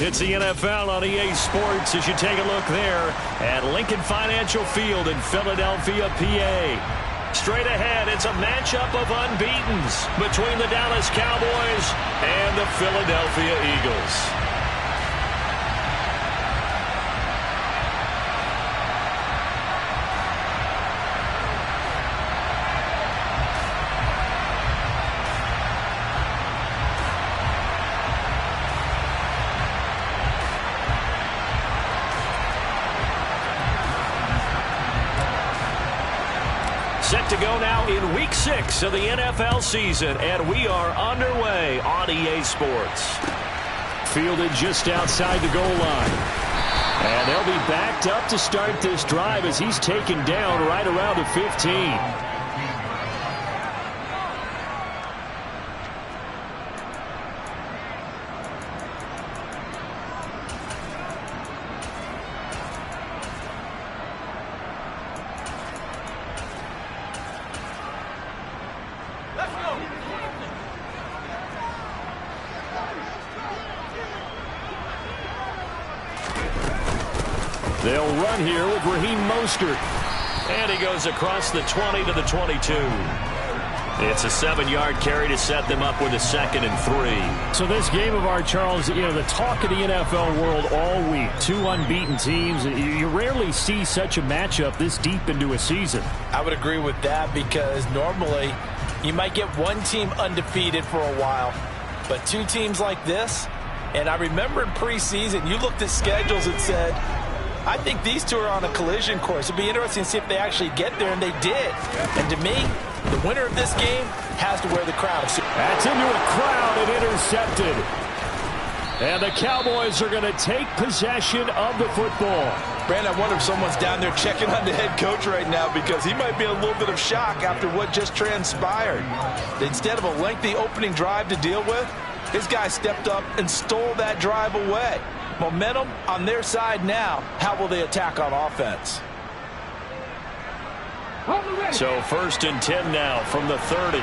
It's the NFL on EA Sports as you take a look there at Lincoln Financial Field in Philadelphia, PA. Straight ahead, it's a matchup of unbeatens between the Dallas Cowboys and the Philadelphia Eagles. Set to go now in Week 6 of the NFL season, and we are underway on EA Sports. Fielded just outside the goal line. And they'll be backed up to start this drive as he's taken down right around the 15. They'll run here with Raheem Mostert. And he goes across the 20 to the 22. It's a 7-yard carry to set them up with a 2nd and 3. So this game of ours, Charles, you know, the talk of the NFL world all week. 2 unbeaten teams. You rarely see such a matchup this deep into a season. I would agree with that because normally you might get one team undefeated for a while. But 2 teams like this, and I remember in preseason, you looked at schedules and said, I think these 2 are on a collision course. It'll be interesting to see if they actually get there, and they did. And to me, the winner of this game has to wear the crown. That's into a crowd and intercepted. And the Cowboys are going to take possession of the football. Brandon, I wonder if someone's down there checking on the head coach right now because he might be in a little bit of shock after what just transpired. Instead of a lengthy opening drive to deal with, his guy stepped up and stole that drive away. Momentum on their side now. How will they attack on offense? So 1st and 10 now from the 30.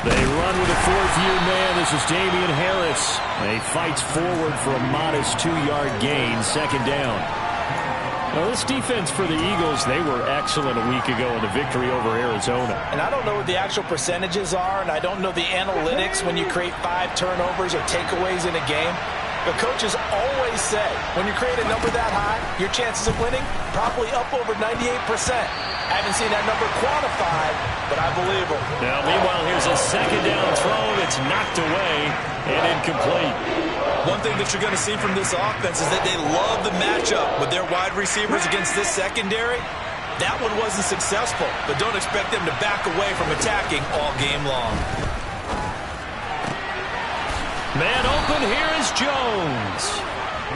They run with a 4th-year man. This is Damian Harris. He fights forward for a modest 2-yard gain. 2nd down. Well, this defense for the Eagles, they were excellent a week ago in the victory over Arizona. And I don't know what the actual percentages are, and I don't know the analytics when you create 5 turnovers or takeaways in a game. But coaches always say, when you create a number that high, your chances of winning probably up over 98%. I haven't seen that number quantified, but I believe them. Now, meanwhile, here's a 2nd down throw that's knocked away and incomplete. One thing that you're going to see from this offense is that they love the matchup with their wide receivers against this secondary. That one wasn't successful, but don't expect them to back away from attacking all game long. Man open, here is Jones.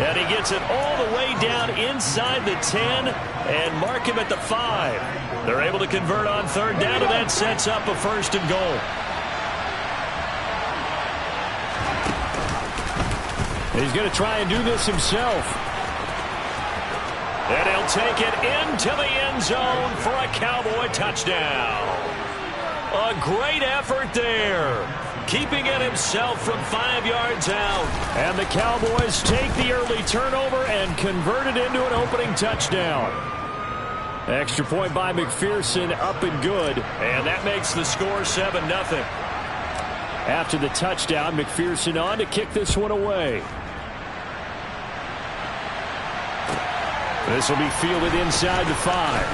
And he gets it all the way down inside the 10 and mark him at the 5. They're able to convert on 3rd down, and that sets up a 1st and goal. He's going to try and do this himself. And he'll take it into the end zone for a Cowboy touchdown. A great effort there. Keeping it himself from 5 yards out. And the Cowboys take the early turnover and convert it into an opening touchdown. Extra point by McPherson, up and good. And that makes the score 7-0. After the touchdown, McPherson on to kick this one away. This will be fielded inside the 5.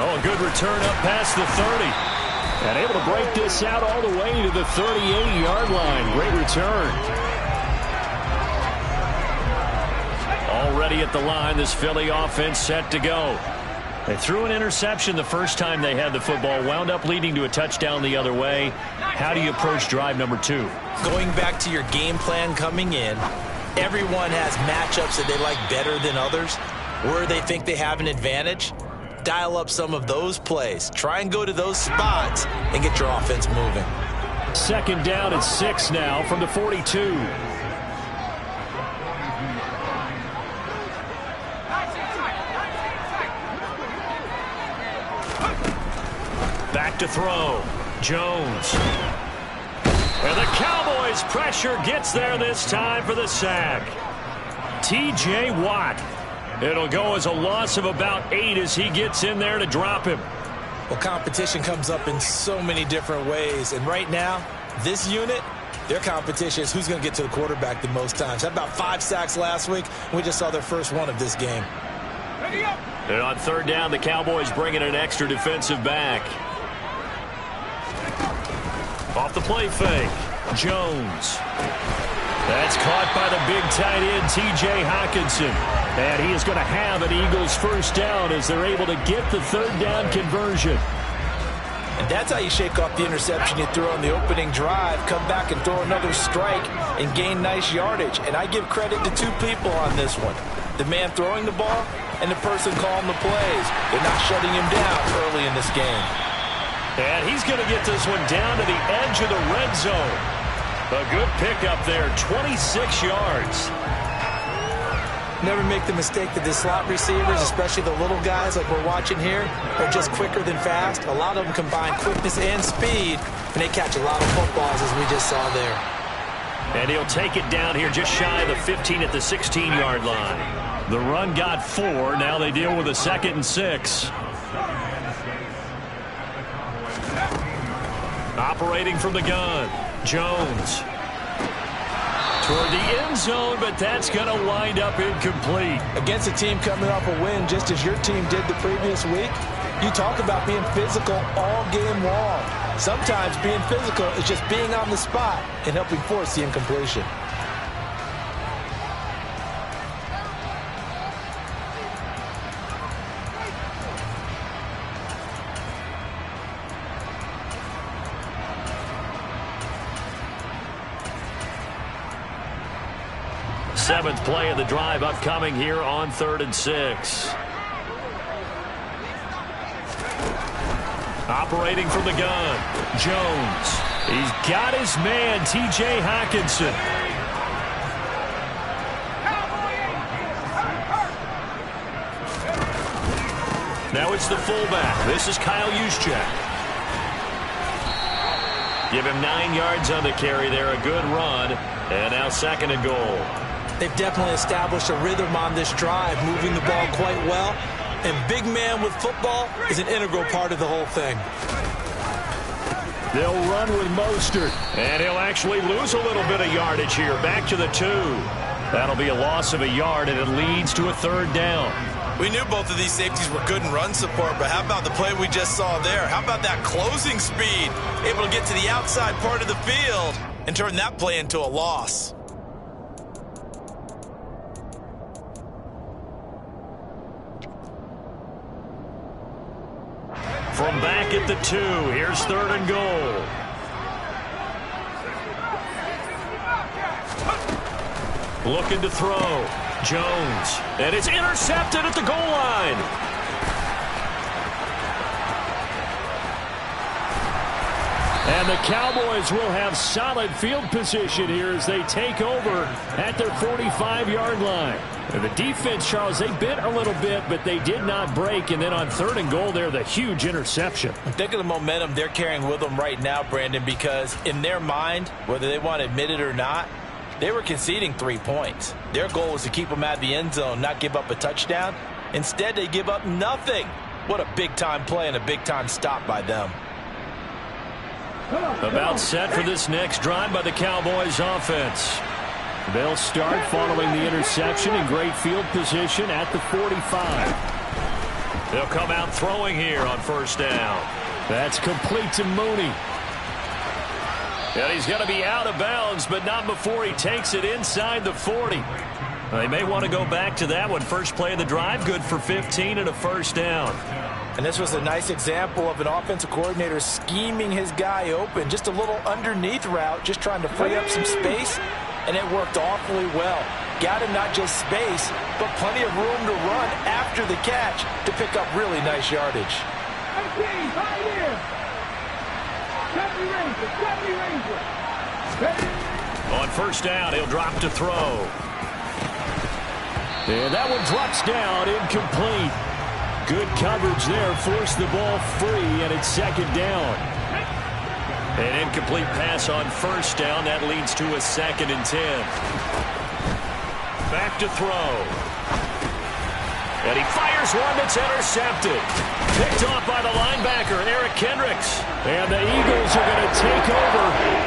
Oh, a good return up past the 30. And able to break this out all the way to the 38-yard line. Great return. Already at the line, this Philly offense set to go. They threw an interception the first time they had the football, wound up leading to a touchdown the other way. How do you approach drive number 2? Going back to your game plan coming in, everyone has matchups that they like better than others, where they think they have an advantage. Dial up some of those plays. Try and go to those spots and get your offense moving. 2nd down and 6 now from the 42. back to throw. Jones. And the Cowboys' pressure gets there this time for the sack. T.J. Watt. It'll go as a loss of about 8 as he gets in there to drop him. Well, competition comes up in so many different ways. And right now, this unit, their competition is who's going to get to the quarterback the most times. Had about 5 sacks last week. We just saw their first one of this game. And on third down, the Cowboys bring in an extra defensive back. Off the play fake. Jones. That's caught by the big tight end, T.J. Hockenson. And he is going to have an Eagles first down as they're able to get the third down conversion. And that's how you shake off the interception you threw on the opening drive, come back and throw another strike and gain nice yardage. And I give credit to 2 people on this one. The man throwing the ball and the person calling the plays. They're not shutting him down early in this game. And he's going to get this one down to the edge of the red zone. A good pickup there, 26 yards. Never make the mistake that the slot receivers, especially the little guys like we're watching here, are just quicker than fast. A lot of them combine quickness and speed, and they catch a lot of footballs, as we just saw there. And he'll take it down here just shy of the 15 at the 16-yard line. The run got 4. Now they deal with a 2nd and 6. Operating from the gun, Jones. Toward the end zone, but that's going to wind up incomplete. Against a team coming off a win, just as your team did the previous week, you talk about being physical all game long. Sometimes being physical is just being on the spot and helping force the incompletion. Seventh play of the drive upcoming here on 3rd and 6. Operating from the gun, Jones. He's got his man, T.J. Hockenson. Now it's the fullback. This is Kyle Juszczyk. Give him 9 yards on the carry there. A good run. And now 2nd and goal. They've definitely established a rhythm on this drive, moving the ball quite well. And big man with football is an integral part of the whole thing. They'll run with Mostert. And he'll actually lose a little bit of yardage here. Back to the 2. That'll be a loss of a yard, and it leads to a 3rd down. We knew both of these safeties were good in run support, but how about the play we just saw there? How about that closing speed? Able to get to the outside part of the field and turn that play into a loss. From back at the 2, here's 3rd and goal. Looking to throw. Jones. And it's intercepted at the goal line. And the Cowboys will have solid field position here as they take over at their 45-yard line. And the defense, Charles, they bit a little bit, but they did not break. And then on 3rd and goal there, the huge interception. Think of the momentum they're carrying with them right now, Brandon, because in their mind, whether they want to admit it or not, they were conceding 3 points. Their goal was to keep them out of the end zone, not give up a touchdown. Instead, they give up nothing. What a big-time play and a big-time stop by them. About set for this next drive by the Cowboys offense. They'll start following the interception in great field position at the 45. They'll come out throwing here on 1st down. That's complete to Mooney. And he's going to be out of bounds, but not before he takes it inside the 40. They may want to go back to that one. First play of the drive, good for 15 and a 1st down. And this was a nice example of an offensive coordinator scheming his guy open. Just a little underneath route, just trying to free up some space, and it worked awfully well. Got him not just space, but plenty of room to run after the catch to pick up really nice yardage. On 1st down, he'll drop to throw. And that one drops down, incomplete. Good coverage there. Forced the ball free, and it's second down. An incomplete pass on first down. That leads to a 2nd and 10. Back to throw. And he fires one that's intercepted. Picked off by the linebacker, Eric Kendricks. And the Eagles are going to take over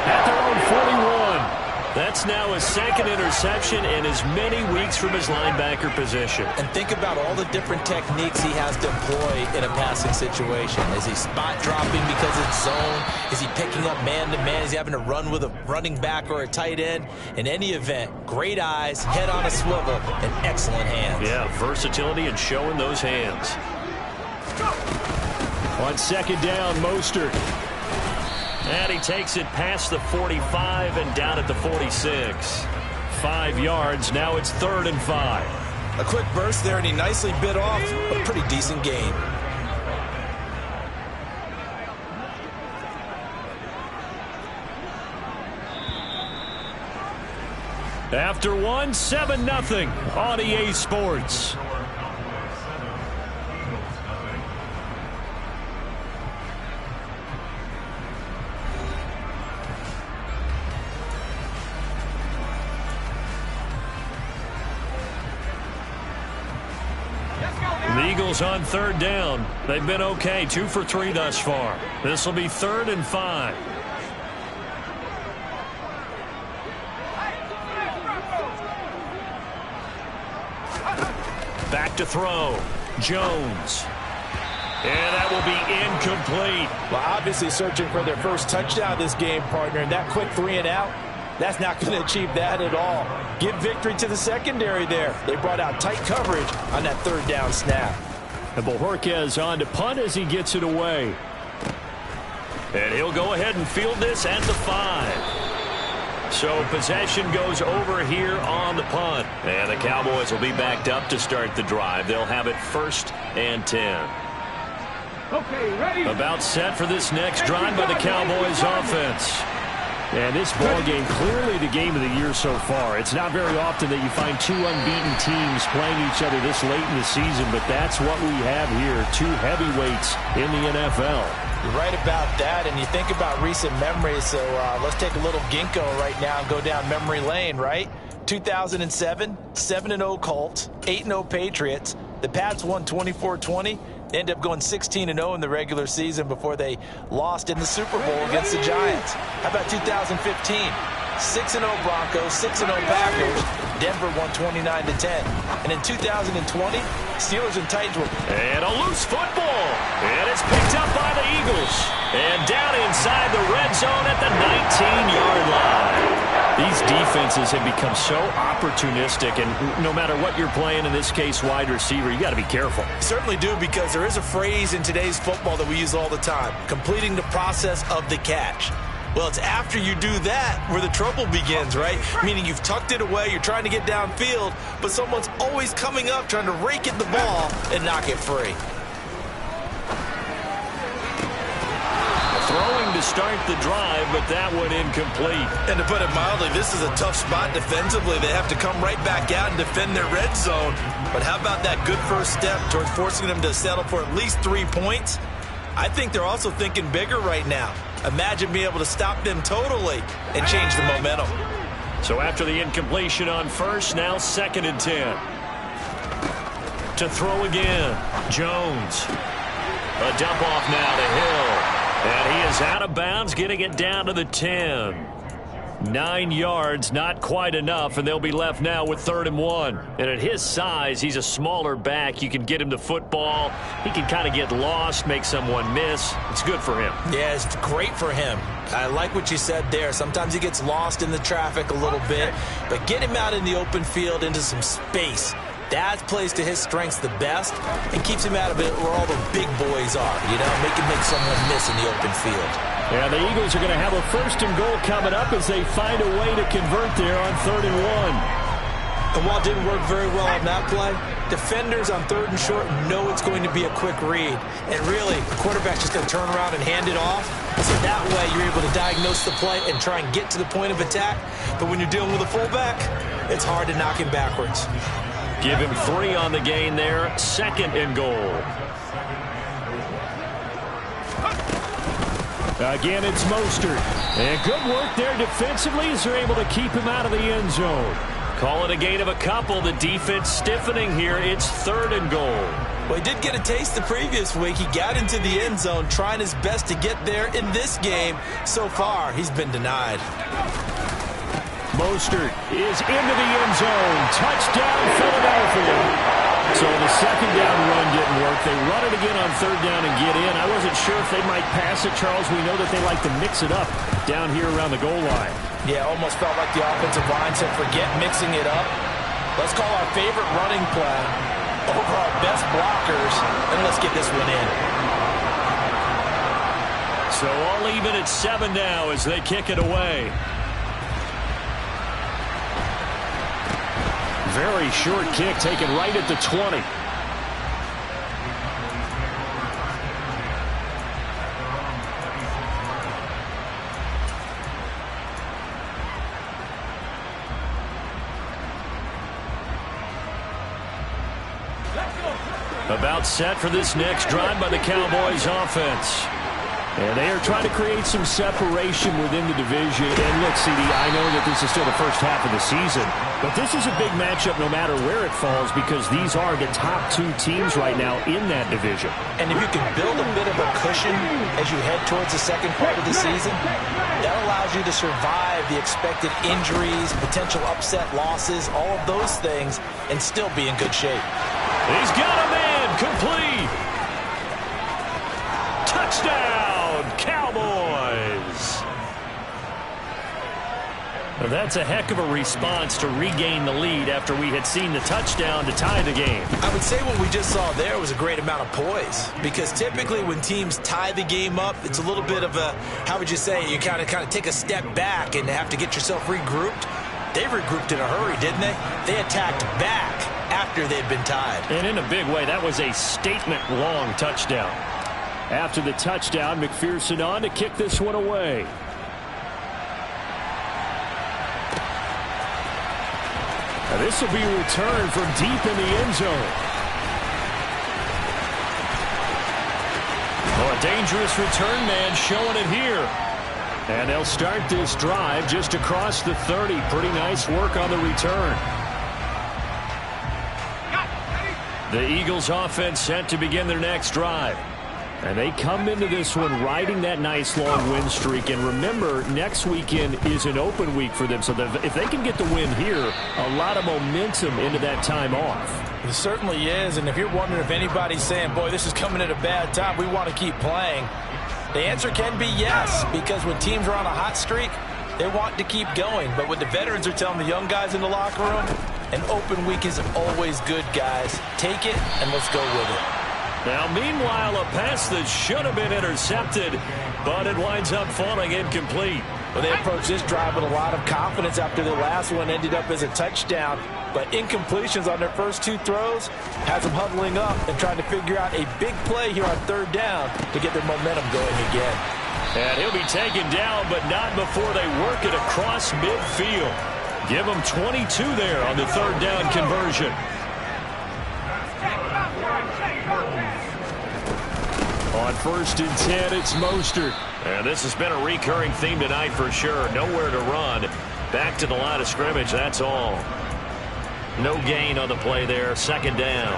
at their own 41. That's now his 2nd interception in as many weeks from his linebacker position. And think about all the different techniques he has to employ in a passing situation. Is he spot dropping because it's zone? Is he picking up man-to-man? Is he having to run with a running back or a tight end? In any event, great eyes, head on a swivel, and excellent hands. Yeah, versatility and showing those hands. On 2nd down, Mostert. And he takes it past the 45 and down at the 46. 5 yards. Now it's 3rd and 5. A quick burst there, and he nicely bit off a pretty decent gain. After one, 7-0 on EA Sports. The Eagles on 3rd down. They've been okay, 2 for 3 thus far. This will be 3rd and 5. Back to throw. Jones. And that will be incomplete. Well, obviously searching for their first touchdown this game, partner, and that quick 3 and out, that's not going to achieve that at all. Give victory to the secondary there. They brought out tight coverage on that 3rd down snap. And Bojorquez on to punt as he gets it away. And he'll go ahead and field this at the 5. So possession goes over here on the punt. And the Cowboys will be backed up to start the drive. They'll have it 1st and 10. Okay, ready. About set for this next drive by the Cowboys offense. And this ball game, clearly the game of the year so far. It's not very often that you find 2 unbeaten teams playing each other this late in the season, but that's what we have here, 2 heavyweights in the NFL. You're right about that, and you think about recent memories, so let's take a little ginkgo right now and go down memory lane, right? 2007, 7-0 Colts, 8-0 Patriots. The Pats won 24-20. They ended up going 16-0 in the regular season before they lost in the Super Bowl against the Giants. How about 2015? 6-0 Broncos, 6-0 Packers. Denver won 29-10. And in 2020, Steelers and Titans were... And a loose football. And it's picked up by the Eagles. And down inside the red zone at the 19-yard line. These defenses have become so opportunistic, and no matter what you're playing, in this case wide receiver, you got to be careful. Certainly do, because there is a phrase in today's football that we use all the time, completing the process of the catch. Well, it's after you do that where the trouble begins, right? Meaning you've tucked it away, you're trying to get downfield, but someone's always coming up trying to rake at the ball and knock it free. Throwing to start the drive, but that one incomplete. And to put it mildly, this is a tough spot defensively. They have to come right back out and defend their red zone. But how about that good first step towards forcing them to settle for at least 3 points? I think they're also thinking bigger right now. Imagine being able to stop them totally and change the momentum. So after the incompletion on first, now 2nd and 10. To throw again, Jones. A dump off now to Hill. And he is out of bounds, getting it down to the 10. 9 yards, not quite enough, and they'll be left now with 3rd and 1. And at his size, he's a smaller back. You can get him the football. He can kind of get lost, make someone miss. It's good for him. Yeah, it's great for him. I like what you said there. Sometimes he gets lost in the traffic a little bit, but get him out in the open field into some space. That plays to his strengths the best and keeps him out of it where all the big boys are, you know, make someone miss in the open field. Yeah, the Eagles are going to have a 1st and goal coming up as they find a way to convert there on 3rd and 1. And while it didn't work very well on that play, defenders on 3rd and short know it's going to be a quick read. And really, the quarterback's just going to turn around and hand it off. So that way you're able to diagnose the play and try and get to the point of attack. But when you're dealing with a fullback, it's hard to knock him backwards. Give him 3 on the gain there. 2nd and goal. Again, it's Mostert. And good work there defensively as they're able to keep him out of the end zone. Call it a gain of a couple. The defense stiffening here. It's 3rd and goal. Well, he did get a taste the previous week. He got into the end zone trying his best to get there in this game. So far, he's been denied. Mostert is into the end zone. Touchdown, Philadelphia. So the second down run didn't work. They run it again on 3rd down and get in. I wasn't sure if they might pass it, Charles. We know that they like to mix it up down here around the goal line. Yeah, almost felt like the offensive line said, forget mixing it up. Let's call our favorite running play over our best blockers, and let's get this one in. So all even at 7 now as they kick it away. Very short kick taken right at the 20. About set for this next drive by the Cowboys offense. And they are trying to create some separation within the division. And look, CD, I know that this is still the first half of the season, but this is a big matchup no matter where it falls because these are the top 2 teams right now in that division. And if you can build a bit of a cushion as you head towards the second part of the season, that allows you to survive the expected injuries, potential upset losses, all of those things, and still be in good shape. He's got a man complete. Touchdown, Cowboys. Well, that's a heck of a response to regain the lead after we had seen the touchdown to tie the game. I would say what we just saw there was a great amount of poise, because typically when teams tie the game up, it's a little bit of a, how would you say, you kind of take a step back and have to get yourself regrouped. They regrouped in a hurry, didn't they? They attacked back after they'd been tied. And in a big way, that was a statement-long touchdown. After the touchdown, McPherson on to kick this one away. Now this will be returned from deep in the end zone. Oh, a dangerous return man showing it here. And they'll start this drive just across the 30. Pretty nice work on the return. The Eagles offense set to begin their next drive. And they come into this one riding that nice long win streak. And remember, next weekend is an open week for them. So if they can get the win here, a lot of momentum into that time off. It certainly is. And if you're wondering if anybody's saying, boy, this is coming at a bad time, we want to keep playing, the answer can be yes. Because when teams are on a hot streak, they want to keep going. But what the veterans are telling the young guys in the locker room, an open week is always good, guys. Take it, and let's go with it. Now, meanwhile, a pass that should have been intercepted, but it winds up falling incomplete. Well, they approached this drive with a lot of confidence after the last one ended up as a touchdown. But incompletions on their first 2 throws has them huddling up and trying to figure out a big play here on 3rd down to get their momentum going again. And he'll be taken down, but not before they work it across midfield. Give them 22 there on the 3rd down conversion. On 1st and 10, it's Mostert. And this has been a recurring theme tonight for sure. Nowhere to run. Back to the line of scrimmage, that's all. No gain on the play there. 2nd down.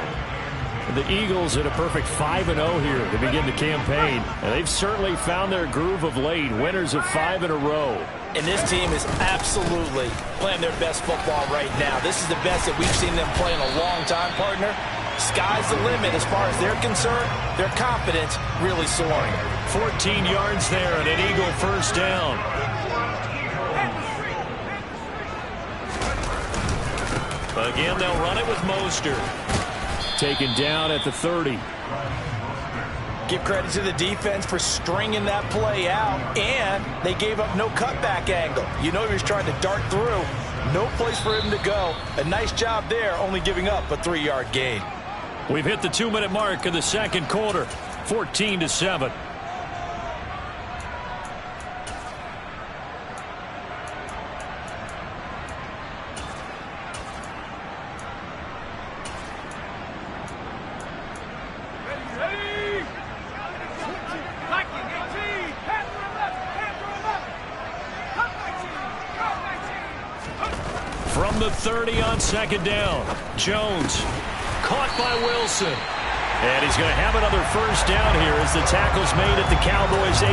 The Eagles at a perfect 5-0 here to begin the campaign. And they've certainly found their groove of late. Winners of 5 in a row. And this team is absolutely playing their best football right now. This is the best that we've seen them play in a long time, partner. Sky's the limit as far as they're concerned. Their confidence really soaring. 14 yards there and an Eagle 1st down. Again, they'll run it with Mostert. Taken down at the 30. Give credit to the defense for stringing that play out, and they gave up no cutback angle. You know he was trying to dart through. No place for him to go. A nice job there, only giving up a 3-yard gain. We've hit the 2-minute mark of the 2nd quarter. 14-7. From the 30 on second down. Jones caught by Wilson. And he's going to have another first down here as the tackle's made at the Cowboys' 18.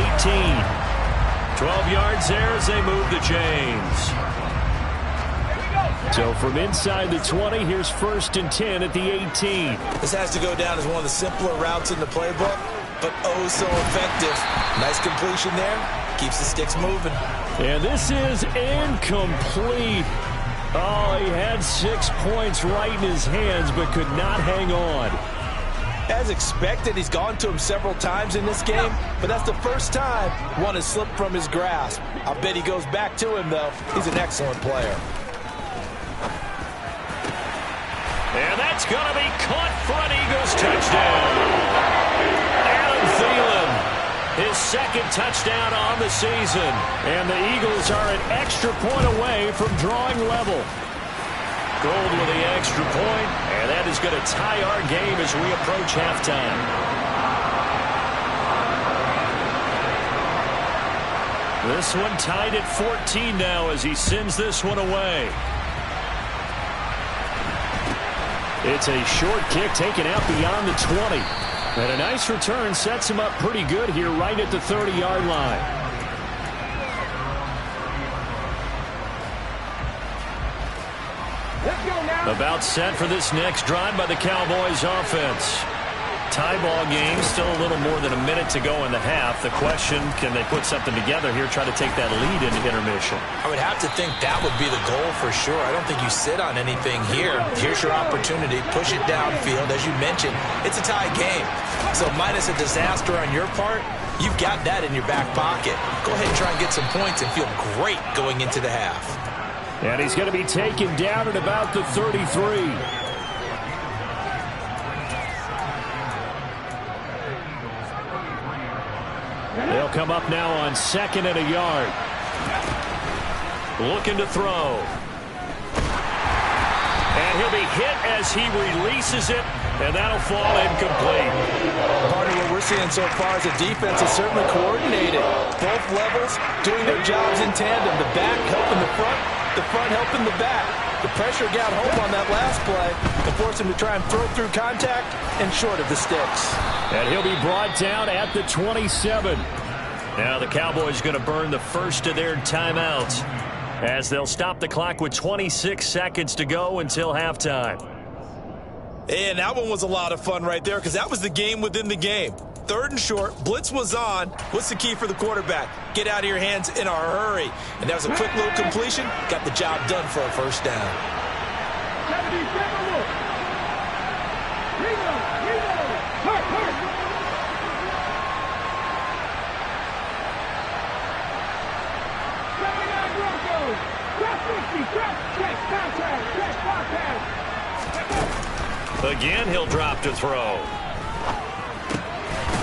12 yards there as they move the chains. So from inside the 20, here's 1st and 10 at the 18. This has to go down as one of the simpler routes in the playbook, but oh so effective. Nice completion there. Keeps the sticks moving. And this is incomplete. Oh, he had 6 points right in his hands, but could not hang on. As expected, he's gone to him several times in this game, but that's the first time one has slipped from his grasp. I'll bet he goes back to him, though. He's an excellent player. And that's going to be caught for an Eagles touchdown. Adam Thielen, his 2nd touchdown on the season. And the Eagles are an extra point away from drawing level. Gold with the extra point, and that is going to tie our game as we approach halftime. This one tied at 14 now as he sends this one away. It's a short kick taken out beyond the 20. And a nice return sets him up pretty good here right at the 30-yard line. About set for this next drive by the Cowboys offense. Tie ball game, still a little more than a minute to go in the half. The question, can they put something together here, try to take that lead into intermission? I would have to think that would be the goal for sure. I don't think you sit on anything here. Here's your opportunity. Push it downfield. As you mentioned, it's a tie game. So minus a disaster on your part, you've got that in your back pocket. Go ahead and try and get some points and feel great going into the half. And he's going to be taken down at about the 33. They'll come up now on 2nd and a yard. Looking to throw. And he'll be hit as he releases it, and that'll fall incomplete. Part of what we're seeing so far is the defense is certainly coordinated. Both levels doing their jobs in tandem. The back helping the front helping the back. The pressure got home on that last play to force him to try and throw through contact and short of the sticks. And he'll be brought down at the 27. Now the Cowboys going to burn the first of their timeouts as they'll stop the clock with 26 seconds to go until halftime. And that one was a lot of fun right there because that was the game within the game. 3rd and short, blitz was on. What's the key for the quarterback? Get out of your hands in a hurry. And that was a quick little completion. Got the job done for a first down. Again, he'll drop to throw.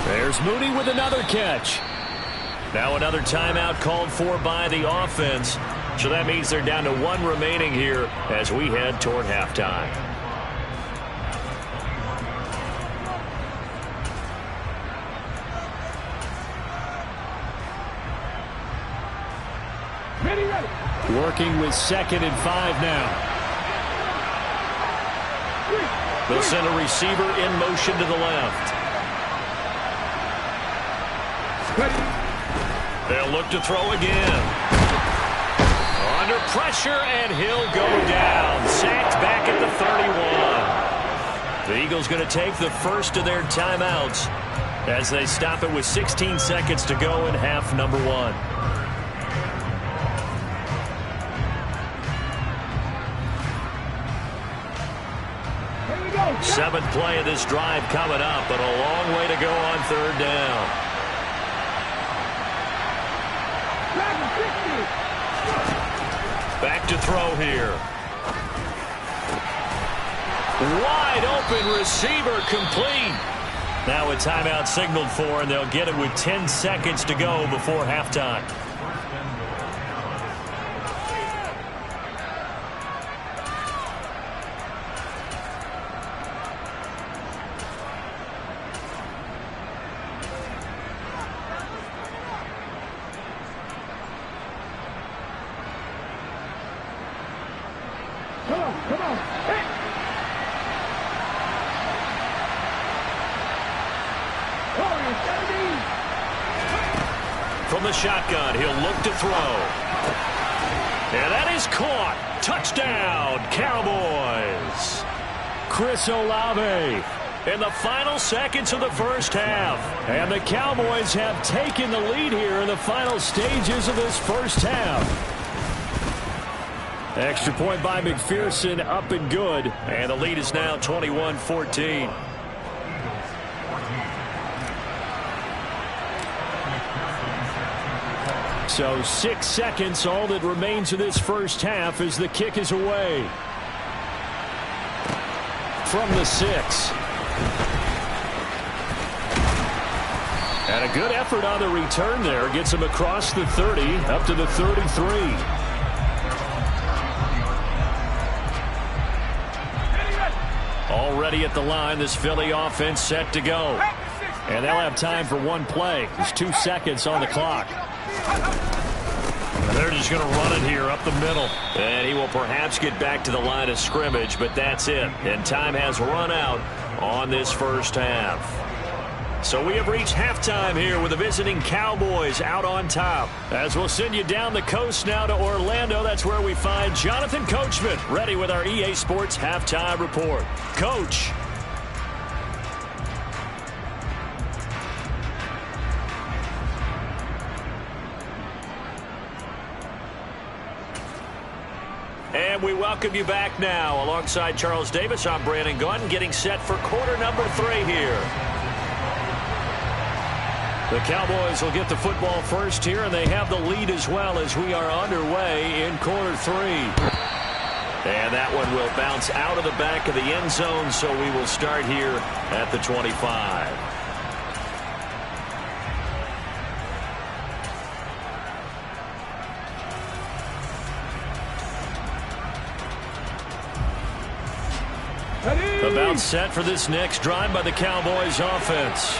There's Mooney with another catch. Now another timeout called for by the offense. So that means they're down to 1 remaining here as we head toward halftime. Working with 2nd and 5 now. They'll send a receiver in motion to the left. They'll look to throw again. Under pressure, and he'll go down. Sacked back at the 31. The Eagles going to take the first of their timeouts as they stop it with 16 seconds to go in half number 1. Seventh play of this drive coming up, but a long way to go on 3rd down. Back to throw here. Wide open receiver complete. Now a timeout signaled for, and they'll get it with 10 seconds to go before halftime. Come on. Hit. From the shotgun, he'll look to throw. And that is caught. Touchdown, Cowboys. Chris Olave in the final seconds of the first half. And the Cowboys have taken the lead here in the final stages of this first half. Extra point by McPherson, up and good. And the lead is now 21-14. So 6 seconds, all that remains of this first half as the kick is away. From the 6. And a good effort on the return there. Gets him across the 30, up to the 33. Already at the line, this Philly offense set to go. And they'll have time for one play. There's 2 seconds on the clock. And they're just going to run it here up the middle. And he will perhaps get back to the line of scrimmage, but that's it. And time has run out on this first half. So we have reached halftime here with the visiting Cowboys out on top. As we'll send you down the coast now to Orlando, that's where we find Jonathan Coachman ready with our EA Sports Halftime Report. Coach. And we welcome you back now. Alongside Charles Davis, I'm Brandon Gunn, getting set for quarter number 3 here. The Cowboys will get the football first here, and they have the lead as well as we are underway in quarter 3. And that one will bounce out of the back of the end zone, so we will start here at the 25. About set for this next drive by the Cowboys offense.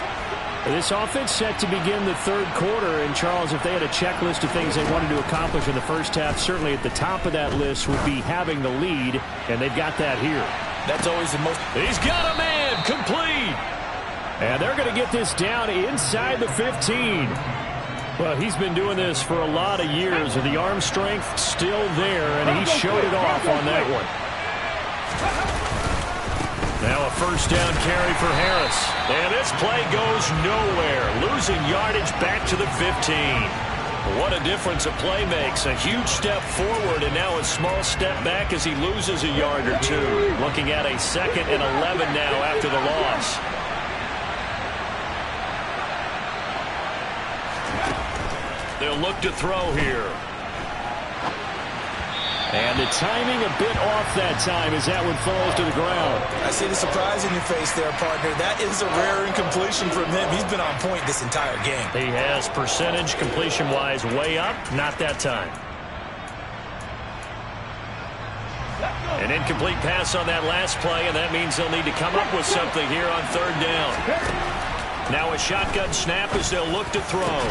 This offense set to begin the third quarter, and Charles, if they had a checklist of things they wanted to accomplish in the first half, certainly at the top of that list would be having the lead, and they've got that here. That's always the most. He's got a man complete. And they're going to get this down inside the 15. Well, he's been doing this for a lot of years, and the arm strength still there, and he showed it off on that one. Now a first down carry for Harris. And this play goes nowhere. Losing yardage back to the 15. What a difference a play makes. A huge step forward and now a small step back as he loses a yard or two. Looking at a 2nd and 11 now after the loss. They'll look to throw here. And the timing a bit off that time as that one falls to the ground. I see the surprise in your face there, partner. That is a rare incompletion from him. He's been on point this entire game. He has percentage completion-wise way up. Not that time. An incomplete pass on that last play, and that means they'll need to come up with something here on 3rd down. Now a shotgun snap as they'll look to throw.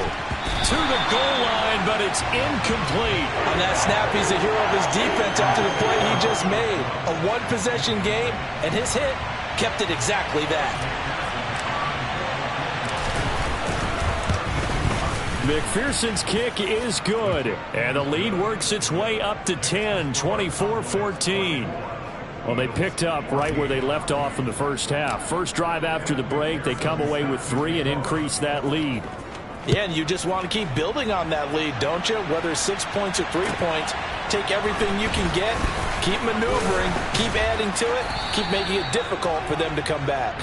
To the goal line, but it's incomplete. On that snap, he's the hero of his defense after the play he just made. A one-possession game, and his hit kept it exactly that. McPherson's kick is good. And the lead works its way up to 10, 24-14. Well, they picked up right where they left off in the first half. First drive after the break, they come away with 3 and increase that lead. Yeah, and you just want to keep building on that lead, don't you? Whether 6 points or 3 points, take everything you can get, keep maneuvering, keep adding to it, keep making it difficult for them to come back.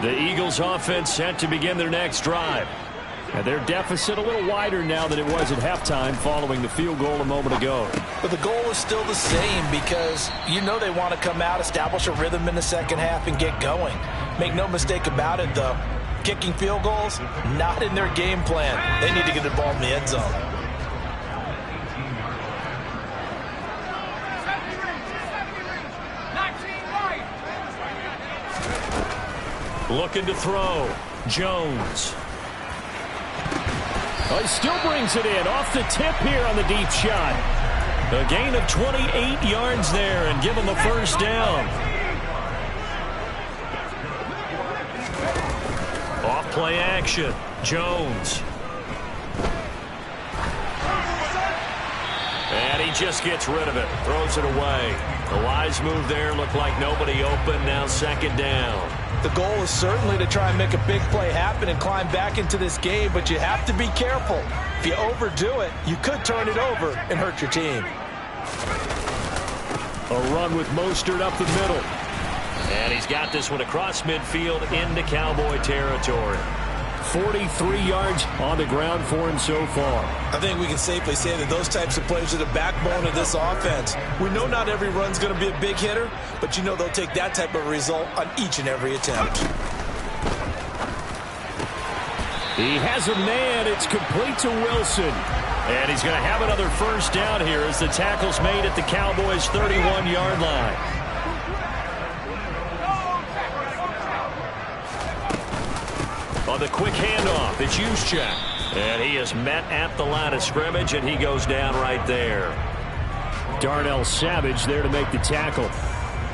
The Eagles offense set to begin their next drive. And their deficit a little wider now than it was at halftime following the field goal a moment ago. But the goal is still the same because you know they want to come out, establish a rhythm in the second half, and get going. Make no mistake about it, though. Kicking field goals, not in their game plan. They need to get the ball in the end zone. Looking to throw. Jones. Oh, he still brings it in. Off the tip here on the deep shot. A gain of 28 yards there and give him a first down. Off play action. Jones. And he just gets rid of it. Throws it away. The wise move there. Looked like nobody open. Now second down. The goal is certainly to try and make a big play happen and climb back into this game, but you have to be careful. If you overdo it, you could turn it over and hurt your team. A run with Mostert up the middle. And he's got this one across midfield into Cowboy territory. 43 yards on the ground for him so far. I think we can safely say that those types of plays are the backbone of this offense. We know not every run's going to be a big hitter, but you know they'll take that type of result on each and every attempt. He has a man. It's complete to Wilson. And he's going to have another first down here as the tackle's made at the Cowboys' 31-yard line. On the quick handoff, it's Juszczyk. And he is met at the line of scrimmage, and he goes down right there. Darnell Savage there to make the tackle.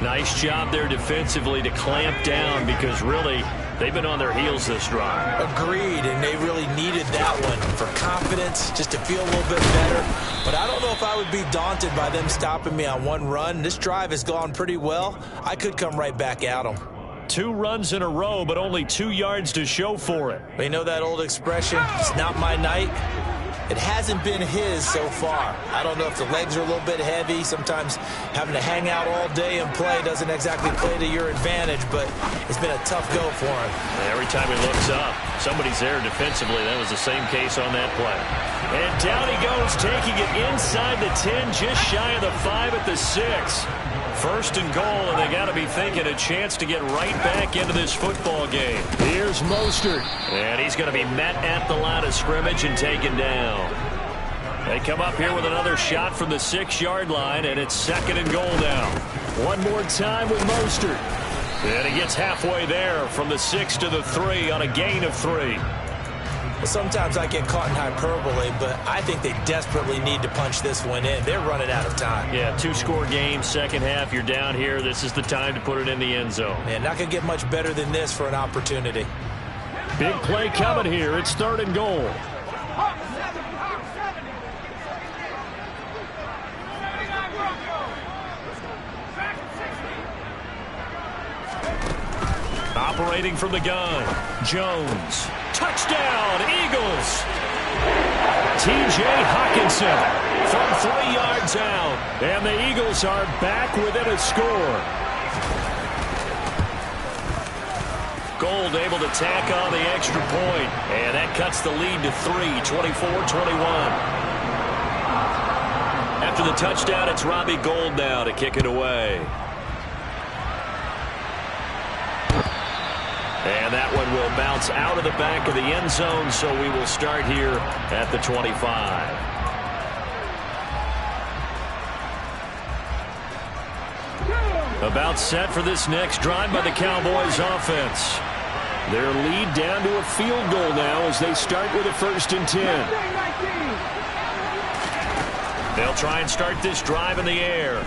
Nice job there defensively to clamp down because really they've been on their heels this drive. Agreed, and they really needed that one for confidence, just to feel a little bit better. But I don't know if I would be daunted by them stopping me on one run. This drive has gone pretty well. I could come right back at them. 2 runs in a row, but only 2 yards to show for it. You know that old expression, it's not my night? It hasn't been his so far. I don't know if the legs are a little bit heavy. Sometimes having to hang out all day and play doesn't exactly play to your advantage, but it's been a tough go for him. Every time he looks up, somebody's there defensively. That was the same case on that play. And down he goes, taking it inside the 10, just shy of the 5 at the 6. First and goal, and they got to be thinking a chance to get right back into this football game. Here's Mostert. And he's going to be met at the line of scrimmage and taken down. They come up here with another shot from the 6-yard line, and it's second and goal now. One more time with Mostert. And he gets halfway there from the 6 to the 3 on a gain of 3. Well, sometimes I get caught in hyperbole, but I think they desperately need to punch this one in. They're running out of time. Yeah, 2-score game, second half, you're down here. This is the time to put it in the end zone. Man, not going to get much better than this for an opportunity. Big play coming here. It's third and goal. Operating from the gun, Jones. Touchdown, Eagles. T.J. Hockenson from 3 yards out. And the Eagles are back within a score. Gold able to tack on the extra point. And that cuts the lead to 3, 24-21. After the touchdown, it's Robbie Gould now to kick it away. And that one will bounce out of the back of the end zone, so we will start here at the 25. About set for this next drive by the Cowboys offense. Their lead down to a field goal now as they start with a 1st and 10. They'll try and start this drive in the air.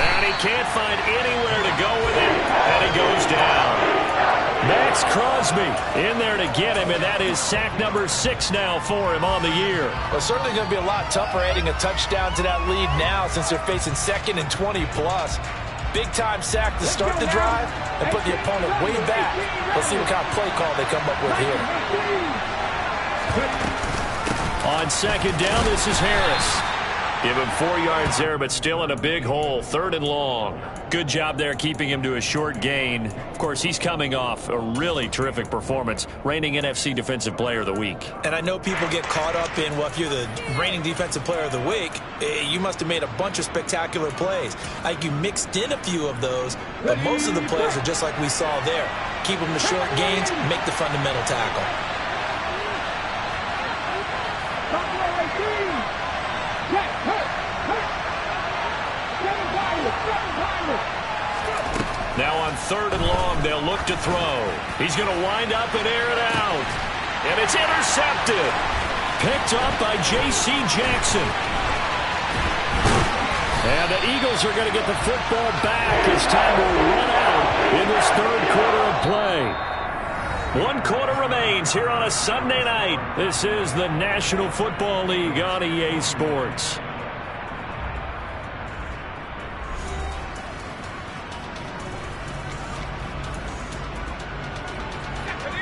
And he can't find anywhere to go with it, and he goes down. Max Crosby in there to get him, and that is sack number 6 now for him on the year. Well, it's certainly going to be a lot tougher adding a touchdown to that lead now since they're facing 2nd and 20-plus. Big-time sack to start the drive and put the opponent way back. Let's see what kind of play call they come up with here. On second down, this is Harris. Give him 4 yards there, but still in a big hole. 3rd and long. Good job there keeping him to a short gain. Of course, he's coming off a really terrific performance, reigning NFC Defensive Player of the Week. And I know people get caught up in, well, if you're the reigning Defensive Player of the Week, you must have made a bunch of spectacular plays. I think you mixed in a few of those, but most of the plays are just like we saw there. Keep them to short gains, make the fundamental tackle. Now on 3rd and long, they'll look to throw. He's going to wind up and air it out. And it's intercepted. Picked up by J.C. Jackson. And the Eagles are going to get the football back as time will run out in this 3rd quarter of play. 1 quarter remains here on a Sunday night. This is the National Football League on EA Sports.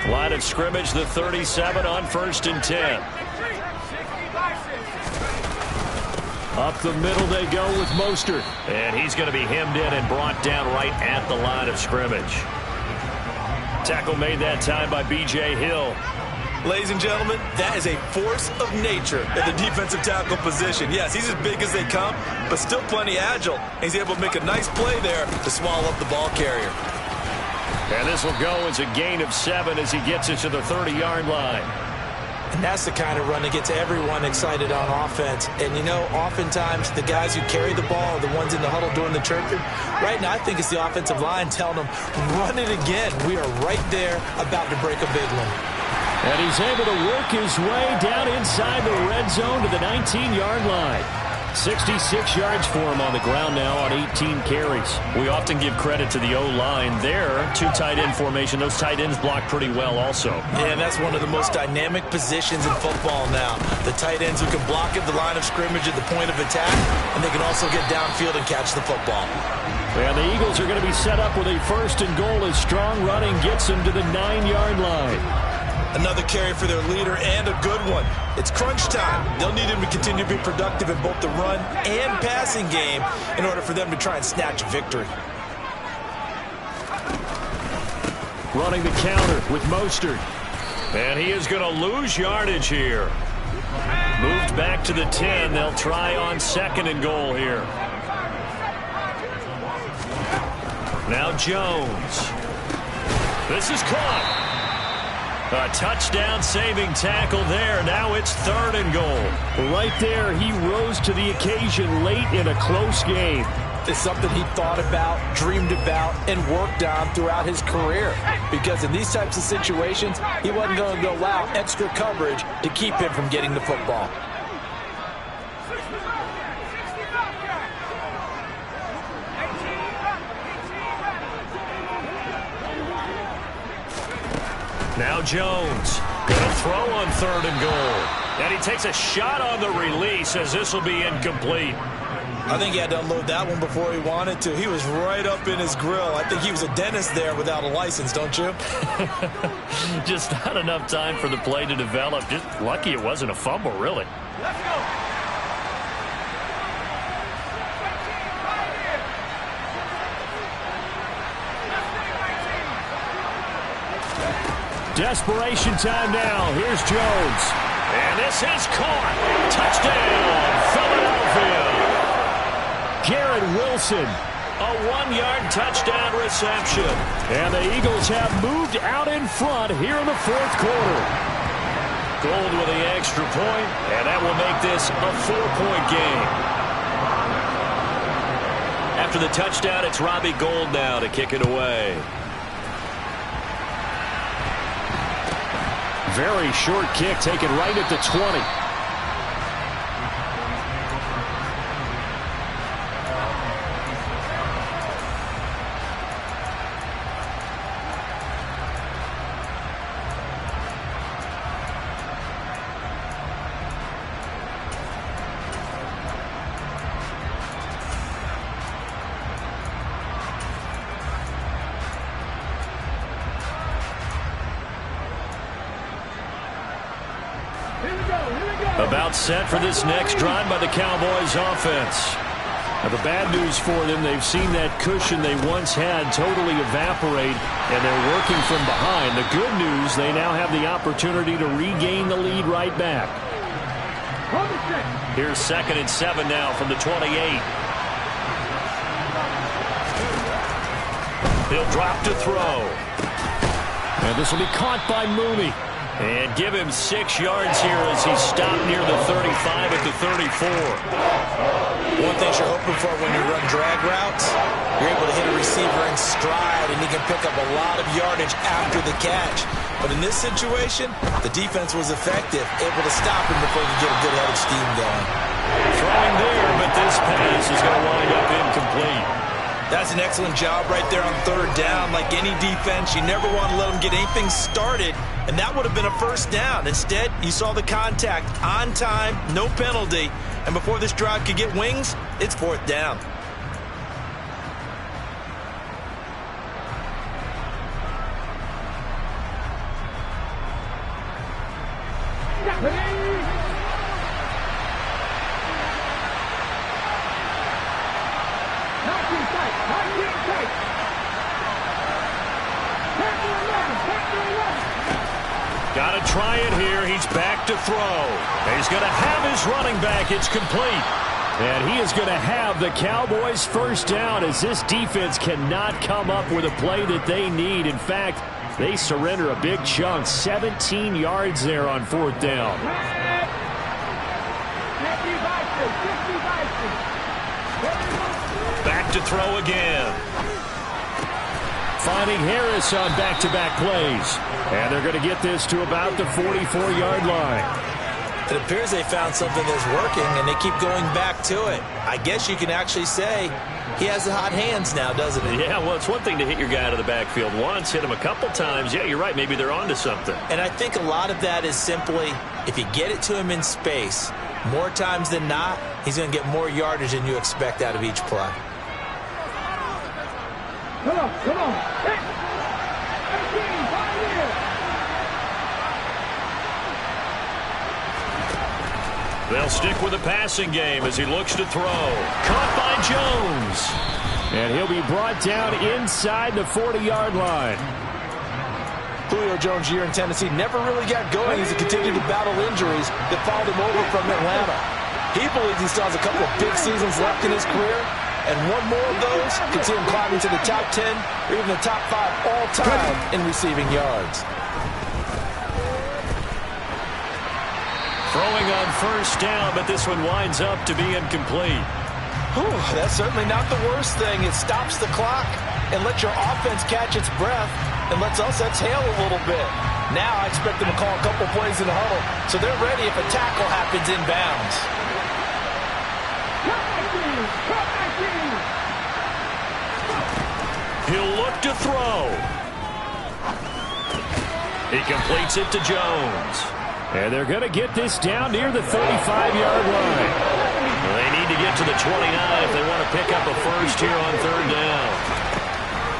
Line of scrimmage, the 37 on 1st and 10. Up the middle they go with Mostert. And he's going to be hemmed in and brought down right at the line of scrimmage. Tackle made that time by B.J. Hill. Ladies and gentlemen, that is a force of nature at the defensive tackle position. Yes, he's as big as they come, but still plenty agile. He's able to make a nice play there to swallow up the ball carrier. And this will go as a gain of 7 as he gets it to the 30-yard line. And that's the kind of run that gets everyone excited on offense. And, you know, oftentimes the guys who carry the ball are the ones in the huddle doing the chirping. Right now, I think it's the offensive line telling them, run it again. We are right there about to break a big one. And he's able to work his way down inside the red zone to the 19-yard line. 66 yards for him on the ground now on 18 carries. We often give credit to the O-line there. 2 tight end formation. Those tight ends block pretty well also. Yeah, and that's one of the most dynamic positions in football now. The tight ends who can block at the line of scrimmage at the point of attack, and they can also get downfield and catch the football. And the Eagles are going to be set up with a 1st and goal as strong running gets them to the 9-yard line. Another carry for their leader and a good one. It's crunch time. They'll need him to continue to be productive in both the run and passing game in order for them to try and snatch a victory. Running the counter with Mostert. And he is going to lose yardage here. Moved back to the 10. They'll try on 2nd and goal here. Now Jones. This is caught. A touchdown saving tackle there. Now it's 3rd and goal. Right there, he rose to the occasion late in a close game. It's something he thought about, dreamed about, and worked on throughout his career. Because in these types of situations, he wasn't going to allow extra coverage to keep him from getting the football. Now Jones going to throw on 3rd and goal. And he takes a shot on the release as this will be incomplete. I think he had to unload that one before he wanted to. He was right up in his grill. I think he was a dentist there without a license, don't you? Just not enough time for the play to develop. Just lucky it wasn't a fumble, really. Let's go. Desperation time now. Here's Jones. And this is caught. Touchdown, Philadelphia. Garrett Wilson. A 1-yard touchdown reception. And the Eagles have moved out in front here in the 4th quarter. Gold with the extra point, and that will make this a 4-point game. After the touchdown, it's Robbie Gould now to kick it away. Very short kick taken right at the 20. About set for this next drive by the Cowboys offense. Now the bad news for them, they've seen that cushion they once had totally evaporate, and they're working from behind. The good news, they now have the opportunity to regain the lead right back. Here's 2nd and 7 now from the 28. He'll drop to throw. And this will be caught by Mooney. And give him 6 yards here as he stopped near the 35 at the 34. One thing you're hoping for when you run drag routes, you're able to hit a receiver in stride, and he can pick up a lot of yardage after the catch. But in this situation, the defense was effective, able to stop him before he could get a good head of steam going. Throwing there, but this pass is going to wind up incomplete. That's an excellent job right there on third down. Like any defense, you never want to let them get anything started, and that would have been a first down. Instead, you saw the contact on time, no penalty, and before this drive could get wings, it's fourth down. Got to try it here. He's back to throw. He's going to have his running back. It's complete. And he is going to have the Cowboys first down as this defense cannot come up with a play that they need. In fact, they surrender a big chunk. 17 yards there on fourth down. Back to throw again. Finding Harris on back-to-back plays. And they're going to get this to about the 44-yard line. It appears they found something that's working, and they keep going back to it. I guess you can actually say he has the hot hands now, doesn't he? Yeah, well, it's one thing to hit your guy out of the backfield once, hit him a couple times. Yeah, you're right. Maybe they're onto something. And I think a lot of that is simply if you get it to him in space, more times than not, he's going to get more yardage than you expect out of each play. Come on, come on. Hey. They'll stick with the passing game as he looks to throw. Caught by Jones. And he'll be brought down inside the 40-yard line. Julio Jones' year in Tennessee never really got going as he continued to battle injuries that followed him over from Atlanta. He believes he still has a couple of big seasons left in his career, and one more of those could see him climbing to the top 10 or even the top 5 all-time in receiving yards. Throwing on first down, but this one winds up to be incomplete. Whew, that's certainly not the worst thing. It stops the clock and lets your offense catch its breath and lets us exhale a little bit. Now I expect them to call a couple plays in the huddle, so they're ready if a tackle happens inbounds. He'll look to throw. He completes it to Jones. And they're going to get this down near the 35-yard line. Well, they need to get to the 29 if they want to pick up a first here on third down.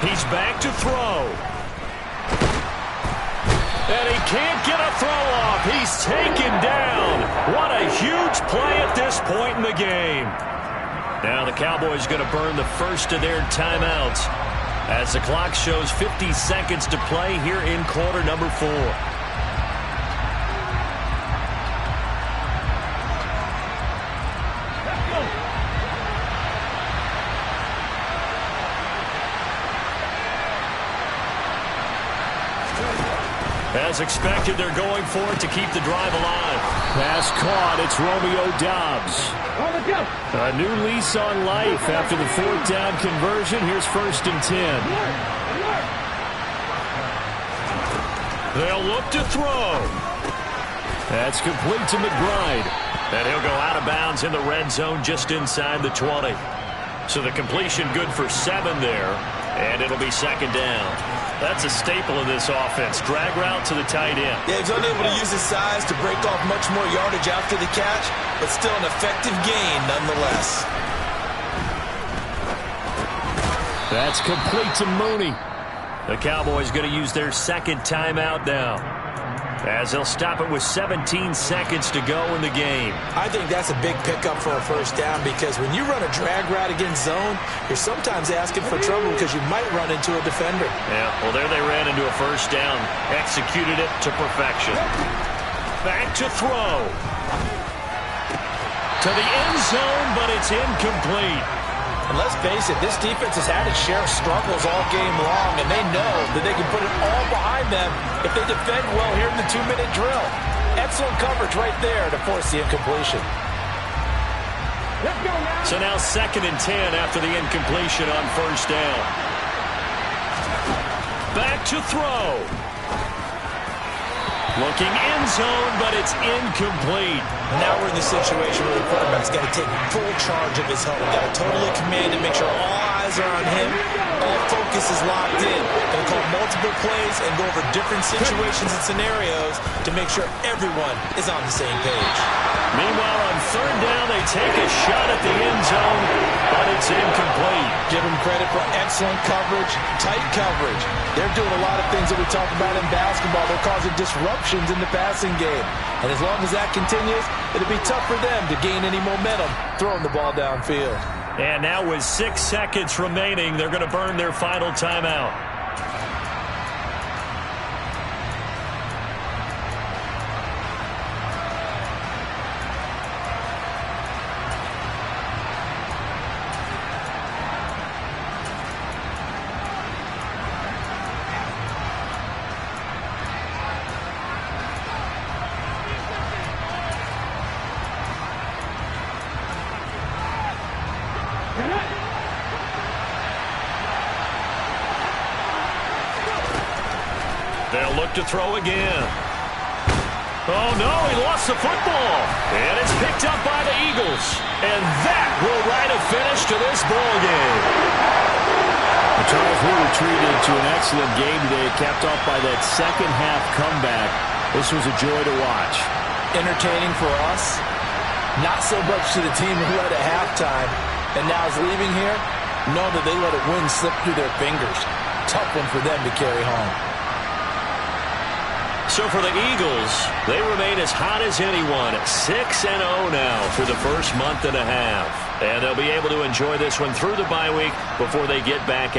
He's back to throw. And he can't get a throw off. He's taken down. What a huge play at this point in the game. Now the Cowboys going to burn the first of their timeouts as the clock shows 50 seconds to play here in quarter number 4. As expected, they're going for it to keep the drive alive. Pass caught. It's Romeo Doubs. A new lease on life after the fourth down conversion. Here's first and 10. They'll look to throw. That's complete to McBride. And he'll go out of bounds in the red zone just inside the 20. So the completion good for 7 there. And it'll be second down. That's a staple of this offense. Drag route to the tight end. Yeah, he's unable to use his size to break off much more yardage after the catch, but still an effective gain nonetheless. That's complete to Mooney. The Cowboys going to use their second timeout now, as they'll stop it with 17 seconds to go in the game. I think that's a big pickup for a first down because when you run a drag route against zone, you're sometimes asking for trouble because you might run into a defender. Yeah, well, there they ran into a first down. Executed it to perfection. Back to throw. To the end zone, but it's incomplete. And let's face it, this defense has had its share of struggles all game long, and they know that they can put it all behind them if they defend well here in the 2-minute drill. Excellent coverage right there to force the incompletion. So now second and 10 after the incompletion on first down. back to throw. Looking end zone, but it's incomplete. Now we're in the situation where the quarterback's got to take full charge of his helmet. Got to totally command and make sure all eyes are on him. All focus is locked in. Going to call multiple plays and go over different situations and scenarios to make sure everyone is on the same page. Meanwhile, on third down, they take a shot at the end zone, but it's incomplete. Give them credit for excellent coverage, tight coverage. They're doing a lot of things that we talk about in basketball. They're causing disruptions in the passing game. And as long as that continues, it'll be tough for them to gain any momentum throwing the ball downfield. And now with 6 seconds remaining, they're going to burn their final timeout. They'll look to throw again. Oh, no, he lost the football. And it's picked up by the Eagles. And that will write a finish to this ball game. The Chargers were retreated to an excellent game today, capped off by that second-half comeback. This was a joy to watch. Entertaining for us. Not so much to the team who led at halftime and now is leaving here. Know that they let a win slip through their fingers. Tough one for them to carry home. So for the Eagles, they remain as hot as anyone at 6-0 now through the first month and a half. And they'll be able to enjoy this one through the bye week before they get back